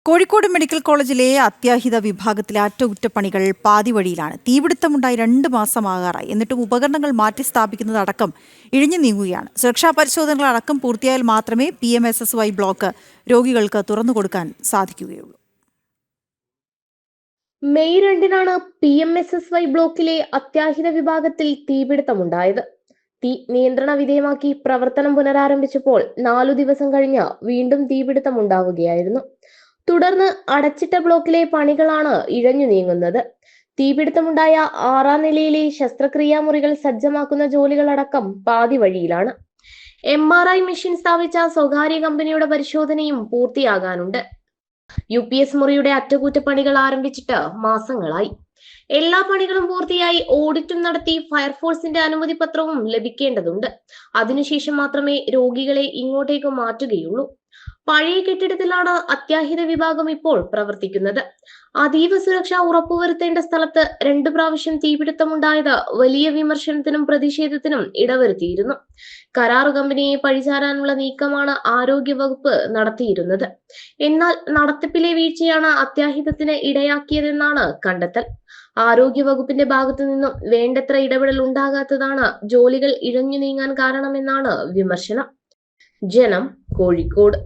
Kozhikode medical കോളേജിലെ അത്യാഹിത വിഭാഗത്തിലെ അറ്റകുറ്റപ്പണികൾ പാതിവഴിയിലാണ്. തീപിടുത്തമുണ്ടായി 2 മാസമാകാറായി. എന്നിട്ടും ഉപകരണങ്ങൾ മാറ്റി സ്ഥാപിക്കുന്നതടക്കം ഇഴഞ്ഞു നീങ്ങുകയാണ്. സുരക്ഷാ പരിശോധനകളടക്കം പൂർത്തിയായാൽ മാത്രമേ PMSSY ബ്ലോക്ക് രോഗികൾക്ക് തുറന്നുകൊടുക്കാൻ സാധിക്കുകയുള്ളൂ. മെയ് 2-നാണ് PMSSY ബ്ലോക്കിലെ അത്യാഹിത വിഭാഗത്തിൽ തീപിടുത്തമുണ്ടായത്. തീ നിയന്ത്രണ വിധേയമാക്കി പ്രവർത്തനം പുനരാരംഭിച്ചപ്പോൾ 4 ദിവസം കഴിഞ്ഞ് വീണ്ടും തീപിടുത്തമുണ്ടാവുകയായിരുന്നു. തുടർന്ന് അടച്ചിട്ട ബ്ലോക്കിലെ പണികളാണ് ഇഴഞ്ഞു നീങ്ങുന്നത്. തീപിടുത്തമുണ്ടായ 6-ാം നിലയിലെ ശസ്ത്രക്രിയാ മുറികൾ സജ്ജമാക്കുന്ന ജോലികളടക്കം പാതി വഴിയിലാണ്. MRI മെഷീൻ സ്ഥാപിച്ച സ്വകാര്യ കമ്പനിയുടെ പരിശോധനയും പൂർത്തിയാകാനുണ്ട്. UPS മുറിയുടെ അറ്റകുറ്റപ്പണികൾ ആരംഭിച്ചിട്ട് മാസങ്ങളായി. എല്ലാ പണികളും പൂർത്തിയായി ഓഡിറ്റും നടത്തി ഫയർഫോഴ്സിന്റെ അനുമതി പത്രവും ലഭിക്കേണ്ടതുണ്ട്. അതിനുശേഷം മാത്രമേ രോഗികളെ ഇങ്ങോട്ടേക്ക് മാറ്റുകയുള്ളൂ. പഴയ കെട്ടിടത്തിലാണ് അത്യാഹിത വിഭാഗം ഇപ്പോൾ പ്രവർത്തിക്കുന്നത്. അതീവ സുരക്ഷ ഉറപ്പുവരുത്തേണ്ട സ്ഥലത്ത് 2 പ്രാവശ്യം തീപിടുത്തമുണ്ടായത് വലിയ വിമർശനത്തിനും പ്രതിഷേധത്തിനും ഇടവരുത്തിയിരുന്നു. കരാർ കമ്പനിയെ പഴിചാരാനുള്ള നീക്കമാണ് ആരോഗ്യവകുപ്പ് നടത്തിയിരുന്നത്. എന്നാൽ നടത്തിപ്പിലെ വീഴ്ചയാണ് അത്യാഹിതത്തിന് ഇടയാക്കിയതെന്നാണ് കണ്ടെത്തൽ. ആരോഗ്യവകുപ്പിന്റെ ഭാഗത്തു നിന്നും വേണ്ടത്ര ഇടപെടൽ ഉണ്ടാകാത്തതാണ് ജോലികൾ ഇഴഞ്ഞു നീങ്ങാൻ കാരണമെന്നാണ് വിമർശനം. ജനം, കോഴിക്കോട്.